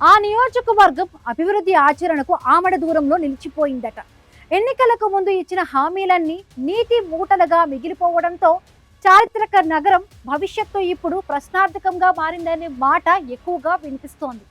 ఆ నియోజకవర్గం అభివృద్ధి ఆచరణకు ఆమడ దూరంలో నిలిచిపోయిందట. ఎన్నికలకు ముందు ఇచ్చిన హామీలన్నీ నీటి మూటలుగా మిగిలిపోవడంతో చారిత్రక నగరం భవిష్యత్తు ఇప్పుడు ప్రశ్నార్థకంగా మారిందనే మాట ఎక్కువగా వినిపిస్తోంది.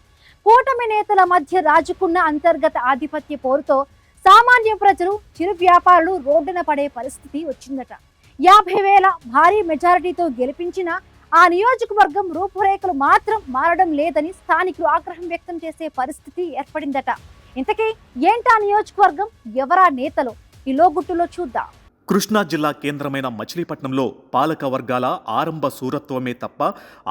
కూటమి నేతల మధ్య రాజుకున్న అంతర్గత ఆధిపత్య పోరుతో సామాన్య ప్రజలు, చిరు వ్యాపారులు రోడ్డున పడే పరిస్థితి వచ్చిందట. 50,000 భారీ మెజారిటీతో గెలిపించిన ఆ నియోజకవర్గం రూపురేఖలు మాత్రం మారడం లేదని స్థానికులు ఆగ్రహం వ్యక్తం చేసే పరిస్థితి ఏర్పడిందట. ఇంతకీ ఏంటా నియోజకవర్గం, ఎవరా నేతలు? ఈ లోగుట్టులో చూద్దాం. కృష్ణా జిల్లా కేంద్రమైన మచిలీపట్నంలో పాలక వర్గాల ఆరంభ శూరత్వమే తప్ప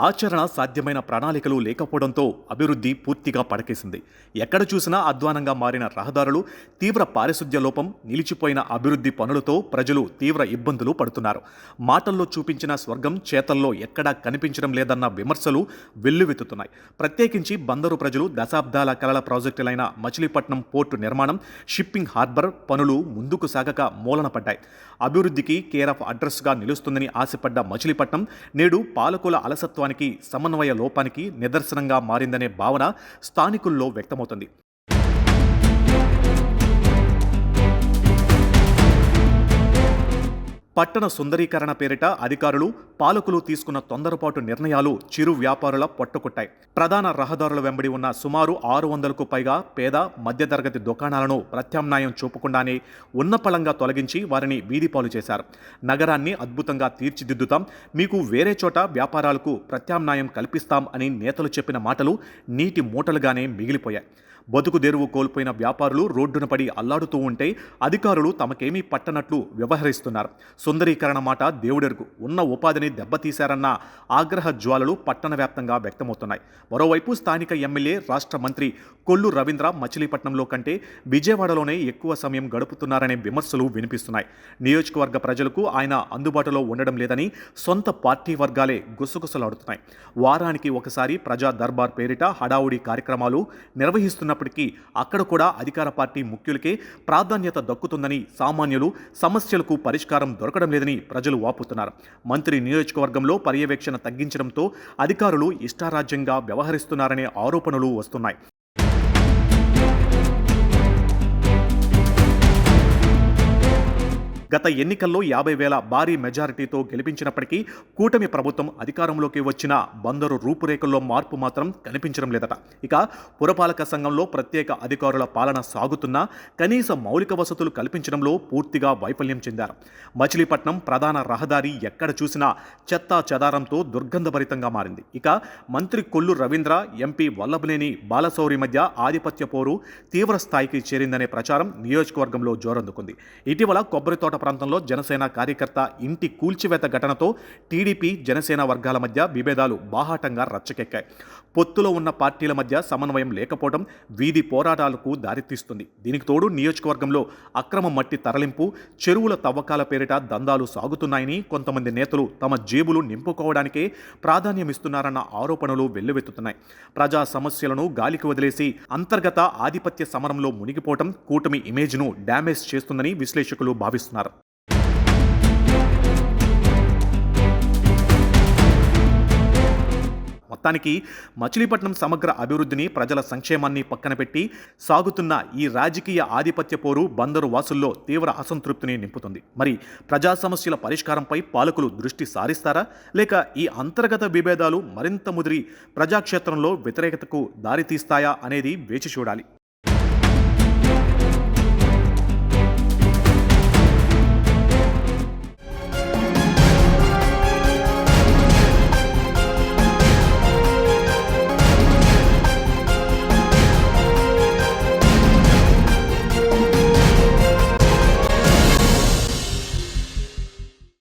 ఆచరణ సాధ్యమైన ప్రణాళికలు లేకపోవడంతో అభివృద్ధి పూర్తిగా పడకేసింది. ఎక్కడ చూసినా అధ్వానంగా మారిన రహదారులు, తీవ్ర పారిశుద్ధ్య లోపం, నిలిచిపోయిన అభివృద్ధి పనులతో ప్రజలు తీవ్ర ఇబ్బందులు పడుతున్నారు. మాటల్లో చూపించిన స్వర్గం చేతల్లో ఎక్కడా కనిపించడం లేదన్న విమర్శలు వెల్లువెత్తుతున్నాయి. ప్రత్యేకించి బందరు ప్రజలు దశాబ్దాల కలల ప్రాజెక్టులైన మచిలీపట్నం పోర్టు నిర్మాణం, షిప్పింగ్ హార్బర్ పనులు ముందుకు సాగక మూలన పడ్డాయి. అభివృద్ధికి కేర్ ఆఫ్ అడ్రస్గా నిలుస్తుందని ఆశపడ్డ మచిలీపట్నం నేడు పాలకుల అలసత్వానికి, సమన్వయ లోపానికి నిదర్శనంగా మారిందనే భావన స్థానికుల్లో వ్యక్తమవుతుంది. పట్టణ సుందరీకరణ పేరిట అధికారులు, పాలకులు తీసుకున్న తొందరపాటు నిర్ణయాలు చిరు వ్యాపారుల పొట్టకొట్టాయి. ప్రధాన రహదారుల వెంబడి ఉన్న సుమారు 600కు పైగా పేద, మధ్యతరగతి దుకాణాలను ప్రత్యామ్నాయం చూపకుండానే ఉన్నపళంగా తొలగించి వారిని వీధిపాలు చేశారు. నగరాన్ని అద్భుతంగా తీర్చిదిద్దుతాం, మీకు వేరే చోట వ్యాపారాలకు ప్రత్యామ్నాయం కల్పిస్తాం అని నేతలు చెప్పిన మాటలు నీటి మూటలుగానే మిగిలిపోయాయి. బతుకు తెరువు కోల్పోయిన వ్యాపారులు రోడ్డున పడి అల్లాడుతూ ఉంటే అధికారులు తమకేమీ పట్టనట్లు వ్యవహరిస్తున్నారు. సుందరీకరణ మాట దేవుడెరుగు, ఉన్న ఉపాధిని దెబ్బతీశారన్న ఆగ్రహ జ్వాలలు పట్టణ వ్యాప్తంగా వ్యక్తమవుతున్నాయి. మరోవైపు స్థానిక ఎమ్మెల్యే, రాష్ట్ర మంత్రి కొల్లు రవీంద్ర మచిలీపట్నంలో కంటే విజయవాడలోనే ఎక్కువ సమయం గడుపుతున్నారనే విమర్శలు వినిపిస్తున్నాయి. నియోజకవర్గ ప్రజలకు ఆయన అందుబాటులో ఉండడం లేదని సొంత పార్టీ వర్గాలే గుసగుసలాడుతున్నాయి. వారానికి ఒకసారి ప్రజా దర్బార్ పేరిట హడావుడి కార్యక్రమాలు నిర్వహిస్తున్నప్పటికీ అక్కడ కూడా అధికార పార్టీ ముఖ్యులకే ప్రాధాన్యత దక్కుతుందని, సామాన్యులు సమస్యలకు పరిష్కారం దొరకడం లేదని ప్రజలు వాపుతున్నారు. మంత్రి నియోజకవర్గంలో పర్యవేక్షణ తగ్గించడంతో అధికారులు ఇష్టారాజ్యంగా వ్యవహరిస్తున్నారనే ఆరోపణలు వస్తున్నాయి. గత ఎన్నికల్లో 50,000 భారీ మెజారిటీతో గెలిపించినప్పటికీ కూటమి ప్రభుత్వం అధికారంలోకి వచ్చిన బందరు రూపురేఖల్లో మార్పు మాత్రం కనిపించడం లేదట. ఇక పురపాలక సంఘంలో ప్రత్యేక అధికారుల పాలన సాగుతున్నా కనీస మౌలిక వసతులు కల్పించడంలో పూర్తిగా వైఫల్యం చెందారు. మచిలీపట్నం ప్రధాన రహదారి ఎక్కడ చూసినా చెత్తా చెదారంతో దుర్గంధభరితంగా మారింది. ఇక మంత్రి కొల్లు రవీంద్ర, ఎంపీ వల్లభనేని బాలశౌరి మధ్య ఆధిపత్య పోరు తీవ్ర స్థాయికి చేరిందనే ప్రచారం నియోజకవర్గంలో జోరందుకుంది. ఇటీవల కొబ్బరితోట ప్రాంతంలో జనసేన కార్యకర్త ఇంటి కూల్చివేత ఘటనతో టీడీపీ, జనసేన వర్గాల మధ్య విభేదాలు బాహాటంగా రచ్చకెక్కాయి. పొత్తులో ఉన్న పార్టీల మధ్య సమన్వయం లేకపోవడం వీధి పోరాటాలకు దారితీస్తుంది. దీనికి తోడు నియోజకవర్గంలో అక్రమ మట్టి తరలింపు, చెరువుల తవ్వకాల పేరిట దందాలు సాగుతున్నాయని కొంతమంది నేతలు తమ జేబులు నింపుకోవడానికే ప్రాధాన్యమిస్తున్నారన్న ఆరోపణలు వెల్లువెత్తుతున్నాయి. ప్రజా సమస్యలను గాలికి వదిలేసి అంతర్గత ఆధిపత్య సమరంలో మునిగిపోవడం కూటమి ఇమేజ్ను డ్యామేజ్ చేస్తుందని విశ్లేషకులు భావిస్తున్నారు. మొత్తానికి మచిలీపట్నం సమగ్ర అభివృద్ధిని, ప్రజల సంక్షేమాన్ని పక్కన పెట్టి సాగుతున్న ఈ రాజకీయ ఆధిపత్య పోరు బందరు వాసుల్లో తీవ్ర అసంతృప్తిని నింపుతుంది. మరి ప్రజా సమస్యల పరిష్కారంపై పాలకులు దృష్టి సారిస్తారా, లేక ఈ అంతర్గత విభేదాలు మరింత ముదిరి ప్రజాక్షేత్రంలో వ్యతిరేకతకు దారితీస్తాయా అనేది వేచి చూడాలి.